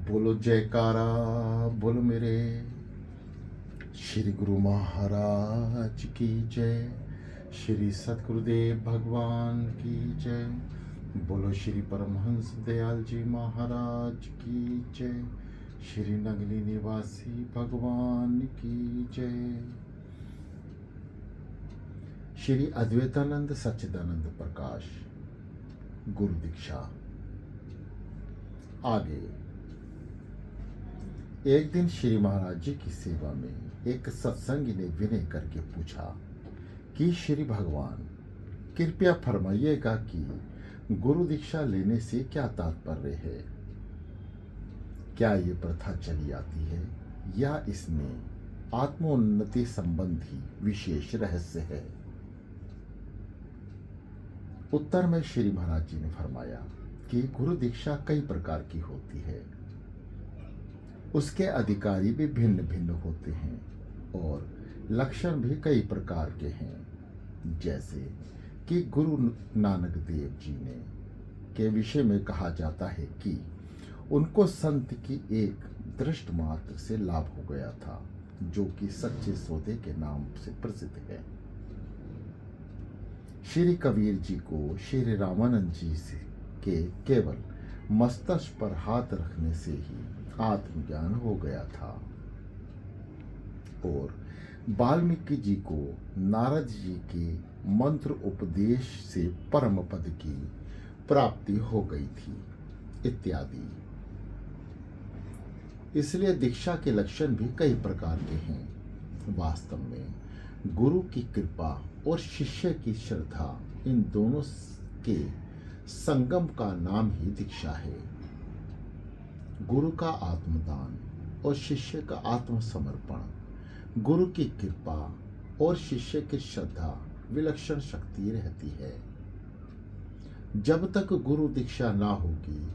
बोलो जयकारा, बोलो मेरे श्री गुरु महाराज की जय। श्री सतगुरुदेव भगवान की जय। बोलो श्री परमहंस दयाल जी महाराज की जय। श्री नगली निवासी भगवान की जय। श्री अद्वैतानंद सच्चिदानंद प्रकाश गुरु दीक्षा। आगे एक दिन श्री महाराज जी की सेवा में एक सत्संगी ने विनय करके पूछा कि श्री भगवान कृपया फरमाइएगा कि गुरु दीक्षा लेने से क्या तात्पर्य है। क्या ये प्रथा चली आती है या इसमें आत्मोन्नति संबंधी विशेष रहस्य है। उत्तर में श्री महाराज जी ने फरमाया कि गुरु दीक्षा कई प्रकार की होती है, उसके अधिकारी भी भिन्न भिन्न होते हैं और लक्षण भी कई प्रकार के हैं। जैसे कि गुरु नानक देव जी ने के विषय में कहा जाता है कि उनको संत की एक दृष्ट मात्र से लाभ हो गया था, जो कि सच्चे सौदे के नाम से प्रसिद्ध है। श्री कबीर जी को श्री रामानंद जी से के केवल मस्तिष्क पर हाथ रखने से ही आत्मज्ञान हो गया था और वाल्मीकि जी को नारद जी के मंत्र उपदेश से परम पद की प्राप्ति हो गई थी इत्यादि। इसलिए दीक्षा के लक्षण भी कई प्रकार के हैं। वास्तव में गुरु की कृपा और शिष्य की श्रद्धा, इन दोनों के संगम का नाम ही दीक्षा है। गुरु का आत्मदान और शिष्य का आत्मसमर्पण, गुरु की कृपा और शिष्य की श्रद्धा विलक्षण शक्ति रहती है। जब तक गुरु दीक्षा ना होगी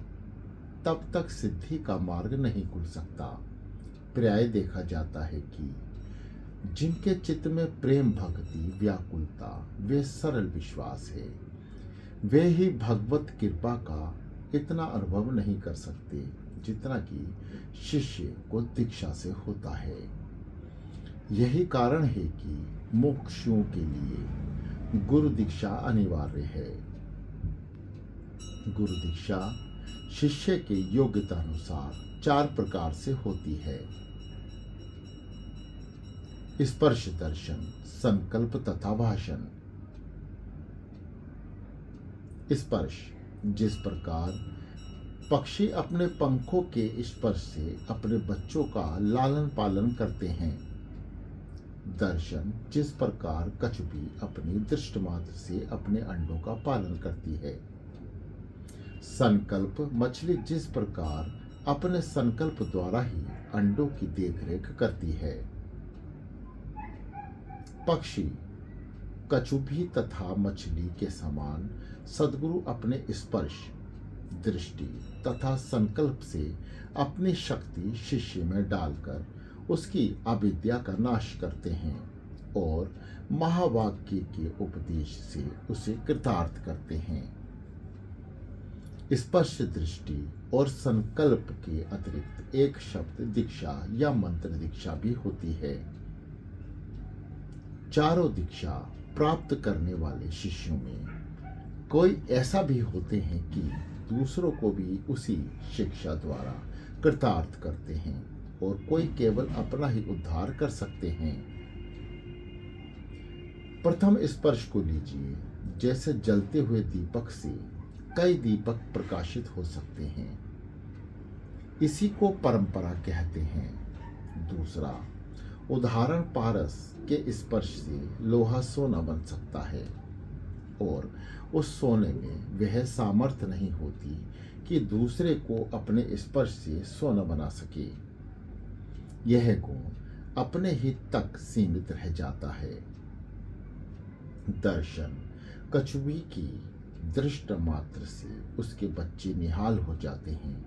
तब तक सिद्धि का मार्ग नहीं खुल सकता। प्राय देखा जाता है कि जिनके चित्त में प्रेम भक्ति व्याकुलता वे सरल विश्वास है, वे ही भगवत कृपा का इतना अनुभव नहीं कर सकते जितना कि शिष्य को दीक्षा से होता है। यही कारण है कि मुमुक्षुओं के लिए गुरु दीक्षा अनिवार्य है। गुरु दीक्षा शिष्य के योग्यता अनुसार 4 प्रकार से होती है। स्पर्श दर्शन, संकल्प तथा भाषण। स्पर्श, जिस प्रकार पक्षी अपने पंखों के स्पर्श से अपने बच्चों का लालन पालन करते हैं। दर्शन, जिस प्रकार कछुआ अपनी दृष्टि मात्र से अपने अंडों का पालन करती है। संकल्प, मछली जिस प्रकार अपने संकल्प द्वारा ही अंडों की देखरेख करती है। पक्षी, कछुआ तथा मछली के समान सद्गुरु अपने स्पर्श, दृष्टि तथा संकल्प से अपनी शक्ति शिष्य में डालकर उसकी अविद्या का नाश करते हैं और महावाक्य के उपदेश से उसे कृतार्थ करते हैं। स्पर्श, दृष्टि और संकल्प के अतिरिक्त एक शब्द दीक्षा या मंत्र दीक्षा भी होती है। चारों दीक्षा प्राप्त करने वाले शिष्यों में कोई ऐसा भी होते हैं कि दूसरों को भी उसी शिक्षा द्वारा कृतार्थ करते हैं और कोई केवल अपना ही उद्धार कर सकते हैं। प्रथम स्पर्श को लीजिए। जैसे जलते हुए दीपक से कई दीपक प्रकाशित हो सकते हैं, इसी को परंपरा कहते हैं। दूसरा उदाहरण, पारस के स्पर्श से लोहा सोना बन सकता है और उस सोने में वह सामर्थ्य नहीं होती कि दूसरे को अपने स्पर्श से सोना बना सके। यह गुण अपने ही तक सीमित रह जाता है। दर्शन, कछुए की दृष्ट मात्र से उसके बच्चे निहाल हो जाते हैं,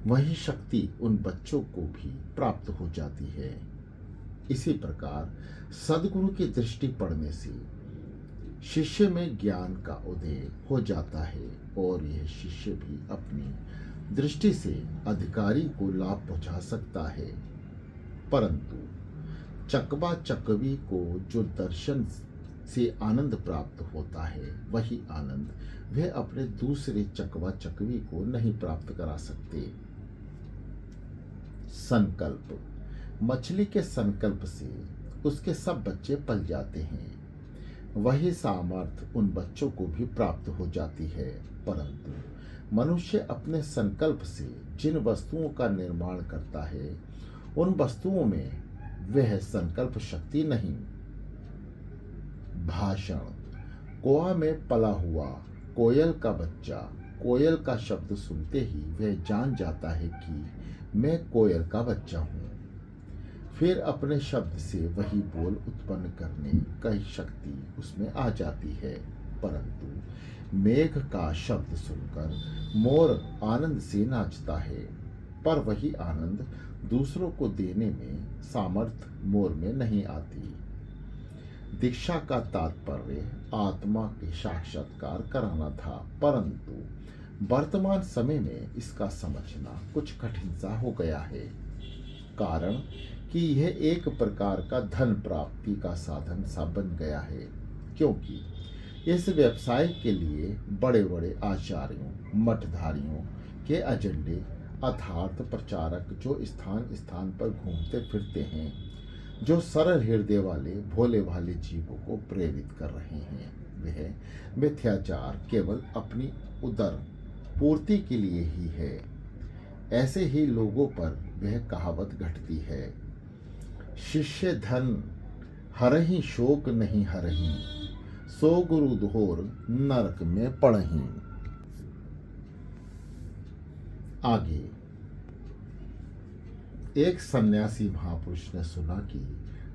वही शक्ति उन बच्चों को भी प्राप्त हो जाती है। इसी प्रकार सद्गुरु की दृष्टि पड़ने से शिष्य में ज्ञान का उदय हो जाता है और यह शिष्य भी अपनी दृष्टि से अधिकारी को लाभ पहुंचा सकता है, परंतु चकवा चकवी को जो दर्शन से आनंद प्राप्त होता है, वही आनंद वह अपने दूसरे चकवा चकवी को नहीं प्राप्त करा सकते। संकल्प। मछली के संकल्प से उसके सब बच्चे पल जाते हैं। वही सामर्थ्य उन बच्चों को भी प्राप्त हो जाती है, परंतु मनुष्य अपने संकल्प से जिन वस्तुओं का निर्माण करता है, उन वस्तुओं में वह संकल्प शक्ति नहीं। भाषण। गोवा में पला हुआ कोयल का बच्चा कोयल का शब्द सुनते ही वह जान जाता है कि मैं कोयल का बच्चा हूँ। फिर अपने शब्द से वही बोल उत्पन्न करने की शक्ति उसमें आ जाती है, परंतु मेघ का शब्द सुनकर मोर आनंद से नाचता है, पर वही आनंद दूसरों को देने में सामर्थ्य मोर में नहीं आती। दीक्षा का तात्पर्य आत्मा के साक्षात्कार कराना था, परंतु वर्तमान समय में इसका समझना कुछ कठिन सा हो गया है, कारण कि यह एक प्रकार का धन प्राप्ति का साधन सा बन गया है, क्योंकि इस व्यवसाय के लिए बड़े बड़े आचार्यों मठधारियों के एजेंडे अर्थात प्रचारक जो स्थान स्थान पर घूमते फिरते हैं, जो सरल हृदय वाले भोले भाले जीवों को प्रेरित कर रहे हैं, वह मिथ्याचार केवल अपनी उदर पूर्ति के लिए ही है। ऐसे ही लोगों पर वह कहावत घटती है, शिष्य धन हरहि शोक नहीं हरहि, सो गुरु धोर नरक में पड़हि। आगे एक सन्यासी महापुरुष ने सुना कि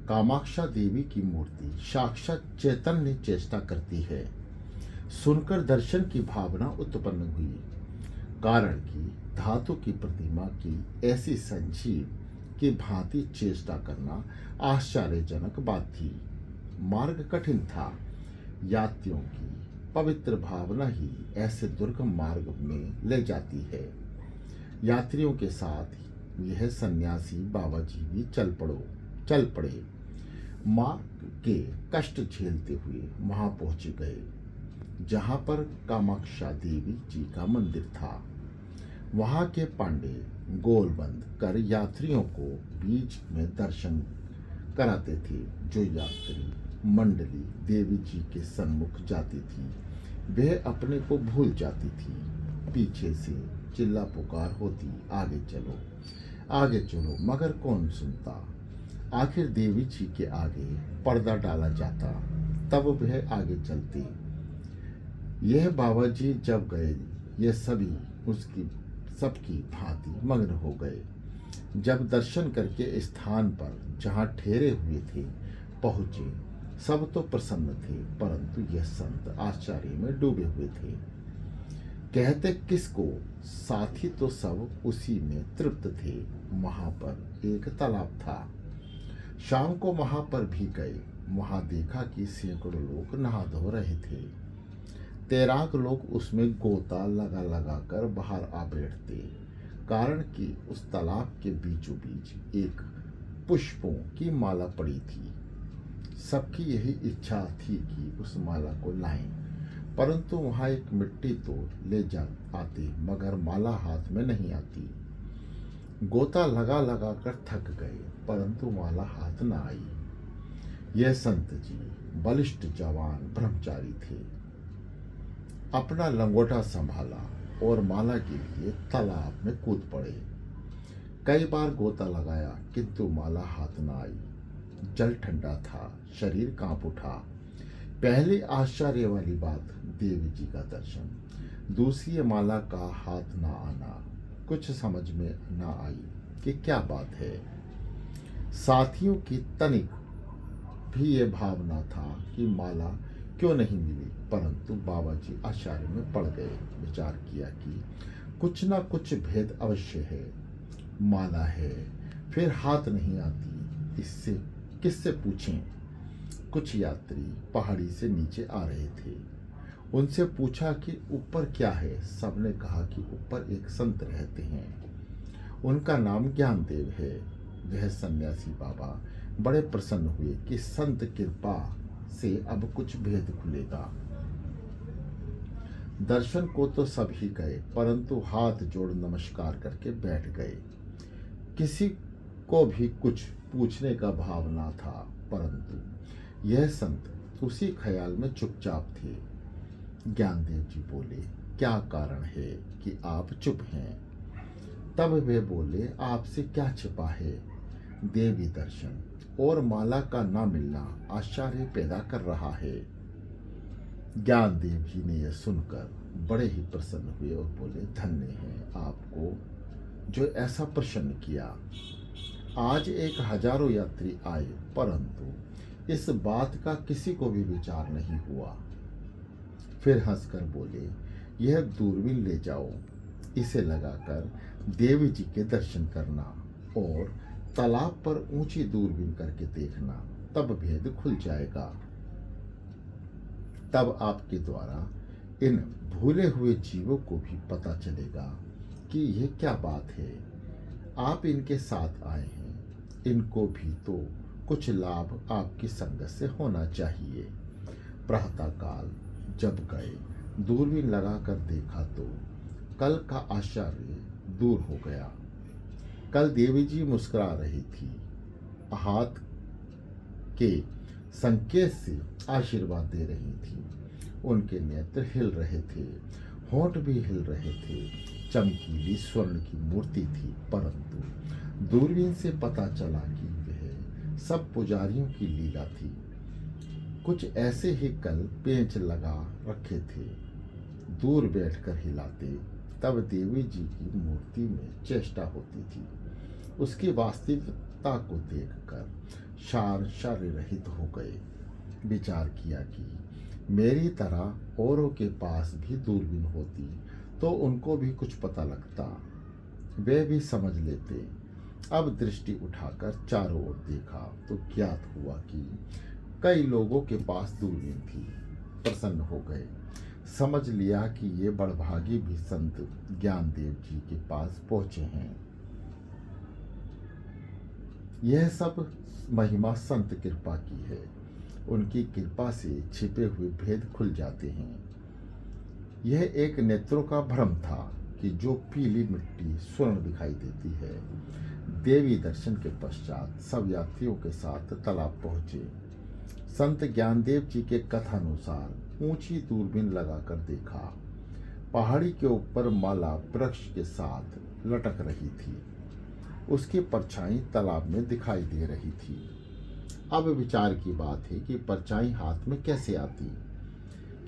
कामाक्षा देवी की मूर्ति साक्षात चैतन्य चेष्टा करती है। सुनकर दर्शन की भावना उत्पन्न हुई, कारण कि धातु की प्रतिमा की ऐसी संजीव की भांति चेष्टा करना आश्चर्यजनक बात थी। मार्ग कठिन था, यात्रियों की पवित्र भावना ही ऐसे दुर्गम मार्ग में ले जाती है। यात्रियों के साथ यह सन्यासी बाबा जी भी चल पड़े। मार्ग के कष्ट झेलते हुए वहां पहुंच गए, जहां पर कामाक्षा देवी जी का मंदिर था। वहां के पांडे गोलबंद कर यात्रियों को बीच में दर्शन कराते थे। जो यात्री मंडली देवी जी के सन्मुख जाती थी, वह अपने को भूल जाती थी। पीछे से चिल्ला पुकार होती, आगे चलो आगे चलो, मगर कौन सुनता। आखिर देवी जी के आगे पर्दा डाला जाता, तब वह आगे चलती। यह बाबा जी जब गए, ये सभी उसकी सबकी भांति मग्न हो गए। जब दर्शन करके स्थान पर जहाँ ठहरे हुए थे पहुँचे, सब तो प्रसन्न थे, परंतु यह संत आश्चर्य में डूबे हुए थे। कहते किसको, साथी तो सब उसी में तृप्त थे। वहां पर एक तालाब था। शाम को वहां पर भी गए, वहां देखा कि सैकड़ों लोग नहा धो रहे थे। तैराक लोग उसमें गोता लगा लगा कर बाहर आ बैठते, कारण कि उस तालाब के बीचों बीच एक पुष्पों की माला पड़ी थी। सबकी यही इच्छा थी कि उस माला को लाएं, परंतु वहां एक मिट्टी तो ले जा आती, मगर माला हाथ में नहीं आती। गोता लगा लगा कर थक गए, परंतु माला हाथ न आई। यह संत जी बलिष्ठ जवान ब्रह्मचारी थे। अपना लंगोटा संभाला और माला के लिए तालाब में कूद पड़े। कई बार गोता लगाया, किंतु माला हाथ न आई। जल ठंडा था, शरीर कांप उठा। पहली आश्चर्य वाली बात देवी जी का दर्शन, दूसरी माला का हाथ ना आना। कुछ समझ में ना आई कि क्या बात है। साथियों की तनिक भी ये भावना था कि माला क्यों नहीं मिली, परंतु बाबा जी आश्चर्य में पड़ गए। विचार किया कि कुछ ना कुछ भेद अवश्य है। माला है, फिर हाथ नहीं आती, इससे किससे पूछें। कुछ यात्री पहाड़ी से नीचे आ रहे थे। उनसे पूछा कि ऊपर क्या है। सबने कहा कि ऊपर एक संत रहते हैं, उनका नाम ज्ञानदेव है। वह सन्यासी बाबा बड़े प्रसन्न हुए कि संत कृपा से अब कुछ भेद खुलेगा। दर्शन को तो सभी गए, परंतु हाथ जोड़ नमस्कार करके बैठ गए। किसी को भी कुछ पूछने का भाव ना था, परंतु यह संत उसी ख्याल में चुपचाप थे। ज्ञानदेव जी बोले, क्या कारण है कि आप चुप हैं? तब वे बोले, आपसे क्या छिपा है? देवी दर्शन और माला का ना मिलना आश्चर्य पैदा कर रहा है। ज्ञानदेव जी ने यह सुनकर बड़े ही प्रसन्न हुए और बोले, धन्य है आपको जो ऐसा प्रसन्न किया। आज एक हजारों यात्री आए, परंतु इस बात का किसी को भी विचार नहीं हुआ। फिर हंसकर बोले, यह दूरबीन ले जाओ, इसे लगाकर देवी जी के दर्शन करना और तालाब पर ऊंची दूरबीन करके देखना, तब भेद खुल जाएगा। तब आपके द्वारा इन भूले हुए जीवों को भी पता चलेगा कि यह क्या बात है। आप इनके साथ आए हैं, इनको भी तो कुछ लाभ आपकी संगत से होना चाहिए। प्रातःकाल जब गए, दूरबीन लगाकर देखा तो कल का आश्चर्य दूर हो गया। कल देवी जी मुस्कुरा रही थी, हाथ के संकेत से आशीर्वाद दे रही थी। उनके नेत्र हिल रहे थे, होंठ भी हिल रहे थे। चमकीली स्वर्ण की मूर्ति थी, परंतु दूरबीन से पता चला कि वह सब पुजारियों की लीला थी। कुछ ऐसे ही कल पेंच लगा रखे थे, दूर बैठकर हिलाते तब देवी जी की मूर्ति में चेष्टा होती थी। उसकी वास्तविकता को देखकर शर्य रहित हो गए। विचार किया कि मेरी तरह औरों के पास भी दूरबीन होती तो उनको भी कुछ पता लगता, वे भी समझ लेते। अब दृष्टि उठाकर चारों ओर देखा तो ज्ञात हुआ कि कई लोगों के पास दूरबीन थी। प्रसन्न हो गए, समझ लिया कि ये बड़भागी भी संत ज्ञानदेव जी के पास पहुंचे हैं। यह सब महिमा संत कृपा की है। उनकी कृपा से छिपे हुए भेद खुल जाते हैं। यह एक नेत्रों का भ्रम था कि जो पीली मिट्टी स्वर्ण दिखाई देती है। देवी दर्शन के पश्चात सब यात्रियों के साथ तालाब पहुंचे। संत ज्ञानदेव जी के कथानुसार ऊंची दूरबीन लगाकर देखा, पहाड़ी के ऊपर माला वृक्ष के साथ लटक रही थी। उसकी परछाई तालाब में दिखाई दे रही थी। अब विचार की बात है कि परछाई हाथ में कैसे आती।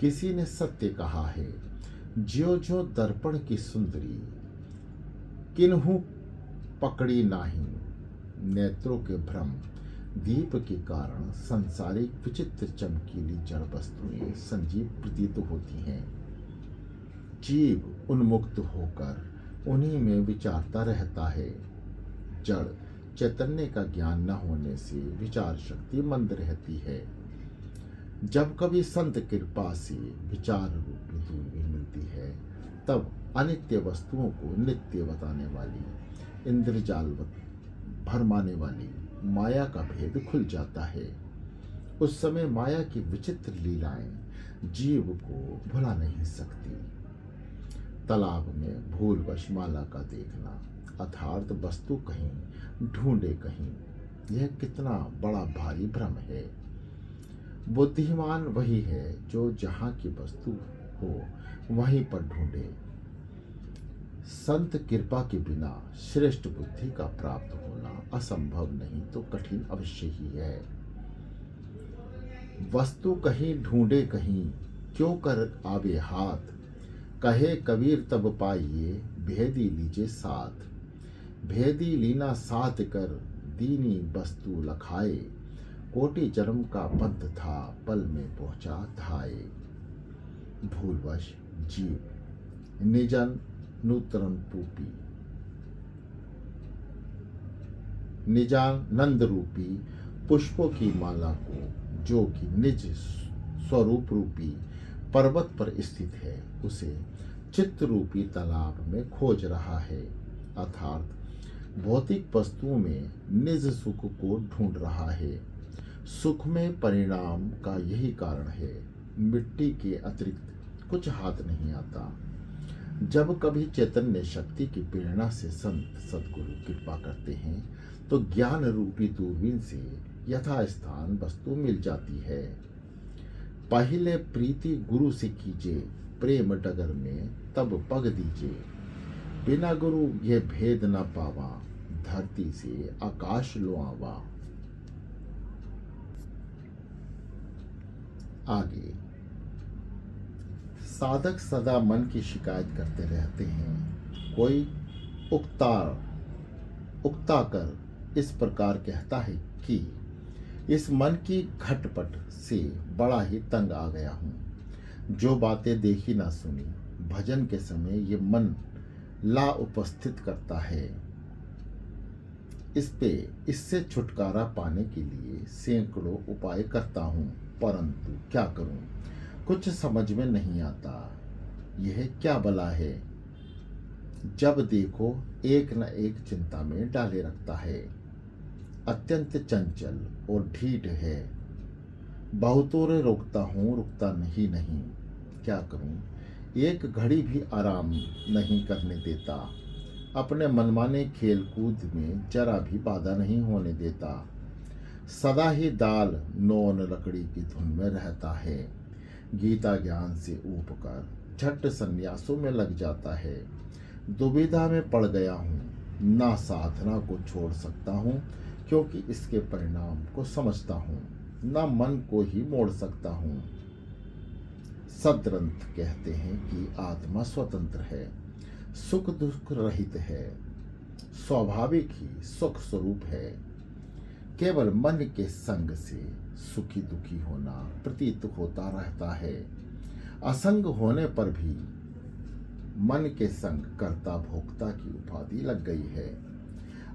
किसी ने सत्य कहा है, ज्यो ज्यो दर्पण की सुंदरी, किन्हू पकड़ी नाही। नेत्रों के भ्रम दीप के कारण संसारिक विचित्र चमकीली जड़ वस्तुएं संजीव प्रतीत होती हैं। जीव उन्मुक्त होकर उन्हीं में विचारता रहता है। जड़ चैतन्य का ज्ञान न होने से विचार शक्ति मंद रहती है। जब कभी संत कृपा से विचार रूपी दूरबीन मिलती है, तब अनित्य वस्तुओं को नित्य बताने वाली, इंद्रजाल भरमाने वाली माया का भेद खुल जाता है। उस समय माया की विचित्र लीलाएं जीव को भुला नहीं सकती। तालाब में भूलवश माला का देखना, अर्थात वस्तु कहीं ढूंढे कहीं, यह कितना बड़ा भारी भ्रम है। बुद्धिमान वही है जो जहाँ की वस्तु हो वहीं पर ढूंढे। संत कृपा के बिना श्रेष्ठ बुद्धि का प्राप्त होना असंभव नहीं तो कठिन अवश्य ही है। वस्तु कहीं ढूंढे कहीं, क्यों कर आवे हाथ, कहे कबीर तब पाइए, भेदी लीजे साथ। भेदी लीना साथ कर, दीनी वस्तु लखाए, कोटि जन्म का पंथ था, पल में पहुंचा धाए। भूलवश जीव निजन नूतन रूपी, निजानंद रूपी पुष्पों की माला को, जो कि निज स्वरूप रूपी पर्वत पर स्थित है उसे चित्त रूपी तालाब में खोज रहा है, अर्थात भौतिक वस्तुओं में निज सुख को ढूंढ रहा है। सुख में परिणाम का यही कारण है, मिट्टी के अतिरिक्त कुछ हाथ नहीं आता। जब कभी चैतन्य शक्ति की प्रेरणा से संत सद्गुरु कृपा करते हैं तो ज्ञान रूपी दूरबीन से यथास्थान वस्तु मिल जाती है। पहले प्रीति गुरु से कीजिए, प्रेम डगर में तब पग दीजिए। बिना गुरु ये भेद न पावा, धरती से आकाश लो आवा। आगे, साधक सदा मन की शिकायत करते रहते हैं। कोई उकता कर इस प्रकार कहता है कि इस मन की घटपट से बड़ा ही तंग आ गया हूँ। जो बातें देखी ना सुनी, भजन के समय ये मन ला उपस्थित करता है। इससे छुटकारा पाने के लिए सैकड़ों उपाय करता हूँ, परंतु क्या करूँ, कुछ समझ में नहीं आता। यह क्या बला है, जब देखो एक न एक चिंता में डाले रखता है। अत्यंत चंचल और ढीठ है। बहुतों रोकता हूँ, रुकता नहीं। क्या करूँ, एक घड़ी भी आराम नहीं करने देता। अपने मनमाने खेल कूद में जरा भी बाधा नहीं होने देता। सदा ही दाल नौन लकड़ी की धुन में रहता है। गीता ज्ञान से ऊब कर झट संन्यासों में लग जाता है। दुविधा में पड़ गया हूँ, ना साधना को छोड़ सकता हूँ क्योंकि इसके परिणाम को समझता हूँ, ना मन को ही मोड़ सकता हूँ। सदग्रंथ कहते हैं कि आत्मा स्वतंत्र है, सुख दुख रहित है, स्वाभाविक ही सुख स्वरूप है। केवल मन के संग से सुखी दुखी होना प्रतीत होता रहता है। असंग होने पर भी मन के संग कर्ता भोक्ता की उपाधि लग गई है।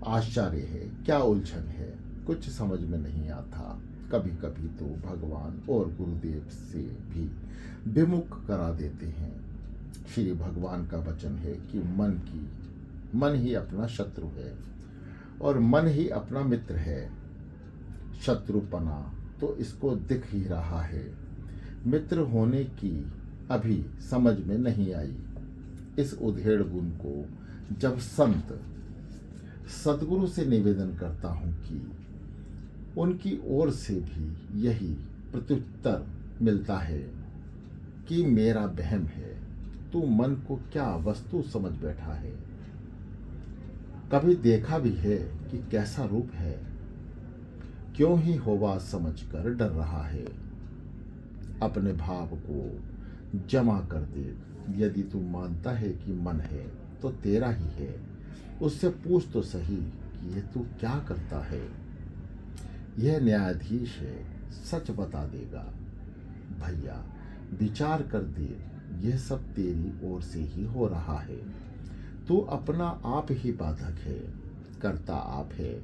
आश्चर्य है, क्या उलझन है, कुछ समझ में नहीं आता। कभी कभी तो भगवान और गुरुदेव से भी विमुख करा देते हैं। श्री भगवान का वचन है कि मन ही अपना शत्रु है और मन ही अपना मित्र है। शत्रुपना तो इसको दिख ही रहा है, मित्र होने की अभी समझ में नहीं आई। इस उधेड़ गुण को जब संत सद्गुरु से निवेदन करता हूँ कि उनकी ओर से भी यही प्रत्युत्तर मिलता है कि मेरा वहम है, तू मन को क्या वस्तु समझ बैठा है। कभी देखा भी है कि कैसा रूप है, क्यों ही होवा समझकर डर रहा है। अपने भाव को जमा कर दे, यदि तू मानता है कि मन है तो तेरा ही है। उससे पूछ तो सही कि ये तू क्या करता है। यह न्यायाधीश है, सच बता देगा। भैया विचार कर दे, यह सब तेरी ओर से ही हो रहा है। तू अपना आप ही बाधक है, करता आप है,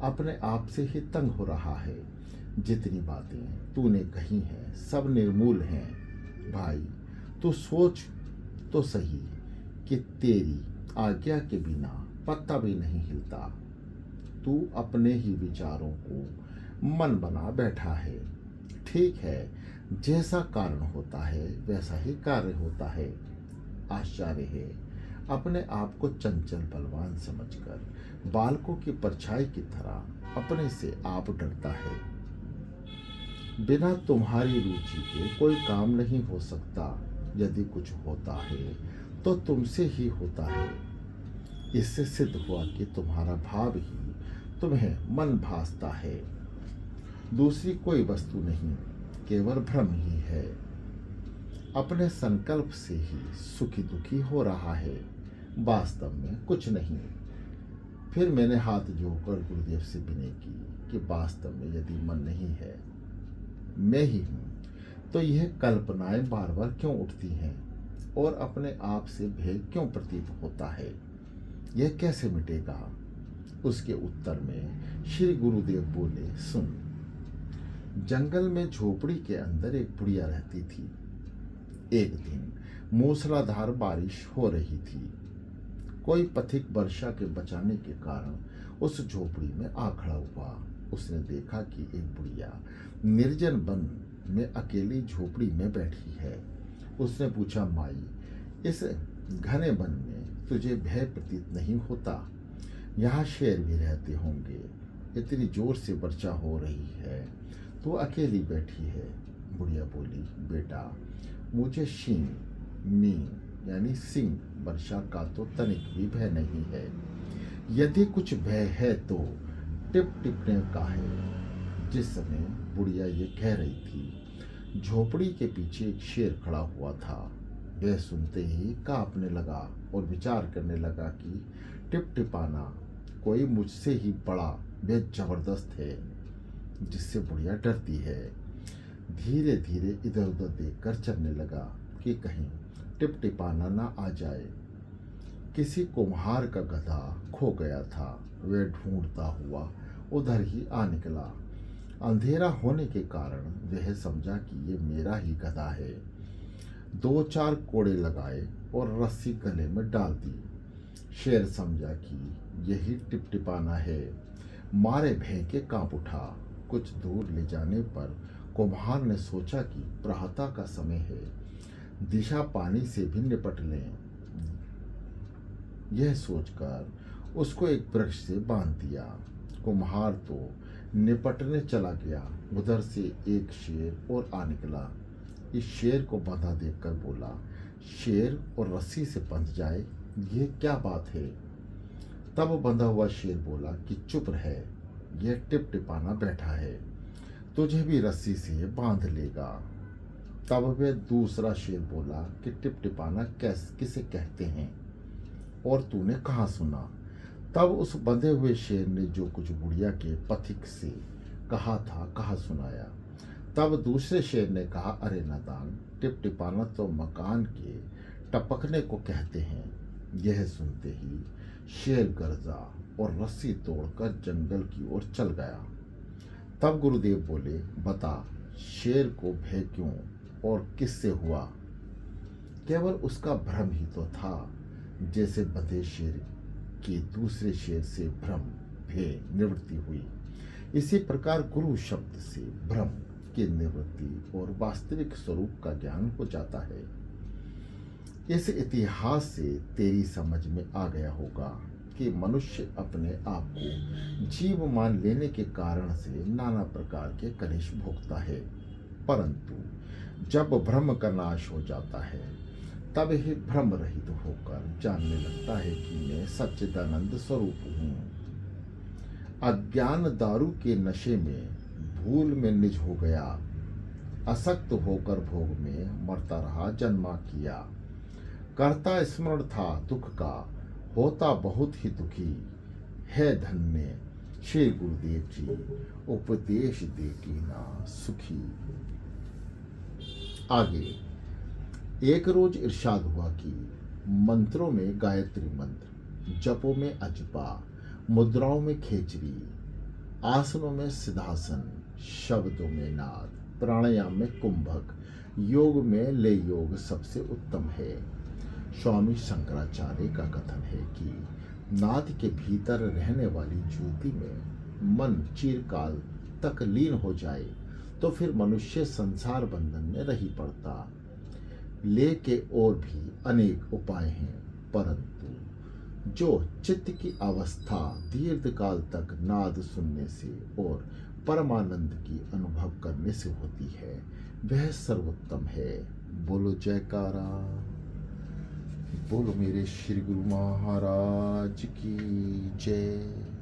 अपने आप से ही तंग हो रहा है। जितनी बातें तूने कही हैं सब निर्मूल हैं। भाई तू सोच तो सही कि तेरी आज्ञा के बिना पत्ता भी नहीं हिलता। तू अपने ही विचारों को मन बना बैठा है। ठीक है, जैसा कारण होता है वैसा ही कार्य होता है। आश्चर्य है, अपने आप को चंचल बलवान समझकर बालकों की परछाई की तरह अपने से आप डरता है। बिना तुम्हारी रुचि के कोई काम नहीं हो सकता। यदि कुछ होता है तो तुमसे ही होता है। इससे सिद्ध हुआ कि तुम्हारा भाव ही तुम्हें मन भासता है। दूसरी कोई वस्तु नहीं, केवल भ्रम ही है। अपने संकल्प से ही सुखी दुखी हो रहा है, वास्तव में कुछ नहीं। फिर मैंने हाथ जोड़कर गुरुदेव से विनय की कि वास्तव में यदि मन नहीं है, मैं ही हूँ, तो यह कल्पनाएं बार बार क्यों उठती हैं और अपने आप से भेद क्यों प्रतीत होता है। यह कैसे मिटेगा। उसके उत्तर में श्री गुरुदेव बोले, सुन, जंगल में झोपड़ी के अंदर एक बुढ़िया रहती थी। एक दिन मूसलाधार बारिश हो रही थी। कोई पथिक वर्षा के बचाने के कारण उस झोपड़ी में आ खड़ा हुआ। उसने देखा कि एक बुढ़िया निर्जन वन में अकेली झोपड़ी में बैठी है। उसने पूछा, माई, इस घने वन में तुझे भय प्रतीत नहीं होता? यहाँ शेर भी रहते होंगे। इतनी जोर से वर्षा हो रही है तो अकेली बैठी है। बुढ़िया बोली, बेटा, मुझे शींग मींग यानी सिंह वर्षा का तो तनिक भी भय नहीं है। यदि कुछ भय है तो टिप टिपने का है। जिस समय बुढ़िया ये कह रही थी, झोपड़ी के पीछे एक शेर खड़ा हुआ था। वह सुनते ही कांपने लगा और विचार करने लगा कि टिप टिपाना कोई मुझसे ही बड़ा व जबरदस्त है जिससे बुढ़िया डरती है। धीरे धीरे इधर उधर देखकर चलने लगा कि कहीं टिप टिपाना ना आ जाए। किसी कुम्हार का गधा खो गया था। वह ढूंढता हुआ उधर ही आ निकला। अंधेरा होने के कारण वह समझा कि ये मेरा ही गधा है। 2-4 कोड़े लगाए और रस्सी गले में डाल दी। शेर समझा कि यही टिपटिपाना है। मारे भय के कांप उठा। कुछ दूर ले जाने पर कुम्हार ने सोचा कि प्रातः का समय है, दिशा पानी से भी निपट लें। यह सोचकर उसको एक वृक्ष से बांध दिया। कुम्हार तो निपटने चला गया। उधर से एक शेर और आ निकला। इस शेर को बंधा देखकर बोला, शेर और रस्सी से बंध जाए, ये क्या बात है? तब बंधा हुआ शेर बोला कि चुप रहे, यह टिप टिपाना बैठा है, तुझे भी रस्सी से बांध लेगा। तब वह दूसरा शेर बोला कि टिप टिपाना किसे कहते हैं और तूने कहाँ सुना? तब उस बंधे हुए शेर ने जो कुछ बुढ़िया के पथिक से कहा था कहा सुनाया। तब दूसरे शेर ने कहा, अरे नादान, टिप टिपाना तो मकान के टपकने को कहते हैं। यह सुनते ही शेर गरजा और रस्सी तोड़कर जंगल की ओर चल गया। तब गुरुदेव बोले, बता, शेर को भय क्यों और किससे हुआ? केवल उसका भ्रम ही तो था, जैसे बंधे शेर की दूसरे शेर से भ्रम भय निवृत्ति हुई। इसी प्रकार गुरु शब्द से भ्रम की निवृत्ति और वास्तविक स्वरूप का ज्ञान हो जाता है। इस इतिहास से तेरी समझ में आ गया होगा कि मनुष्य अपने आप को जीव मान लेने के कारण से नाना प्रकार के कलेश भोगता है, परंतु जब भ्रम का नाश हो जाता है तब ही भ्रम रहित होकर जानने लगता है कि मैं सच्चिदानंद स्वरूप हूँ। अज्ञान दारू के नशे में भूल में निज हो गया, असक्त होकर भोग में मरता रहा जन्मा किया। करता स्मरण था दुख का, होता बहुत ही दुखी है धन्य श्री गुरुदेव जी, उपदेश दे की ना सुखी। आगे एक रोज इरशाद हुआ कि मंत्रों में गायत्री मंत्र, जपों में अजपा, मुद्राओं में खेचरी, आसनों में सिद्धासन, शब्दों में नाद, प्राणायाम में कुंभक, योग में ले योग सबसे उत्तम है। स्वामी शंकराचार्य का कथन है कि नाद के भीतर रहने वाली ज्योति में मन चिरकाल तक लीन हो जाए तो फिर मनुष्य संसार बंधन में नहीं पड़ता। ले के और भी अनेक उपाय हैं, परंतु जो चित्त की अवस्था दीर्घ काल तक नाद सुनने से और परमानंद की अनुभव करने से होती है, वह सर्वोत्तम है। बोलो जयकारा, बोलो मेरे श्री गुरु महाराज की जय।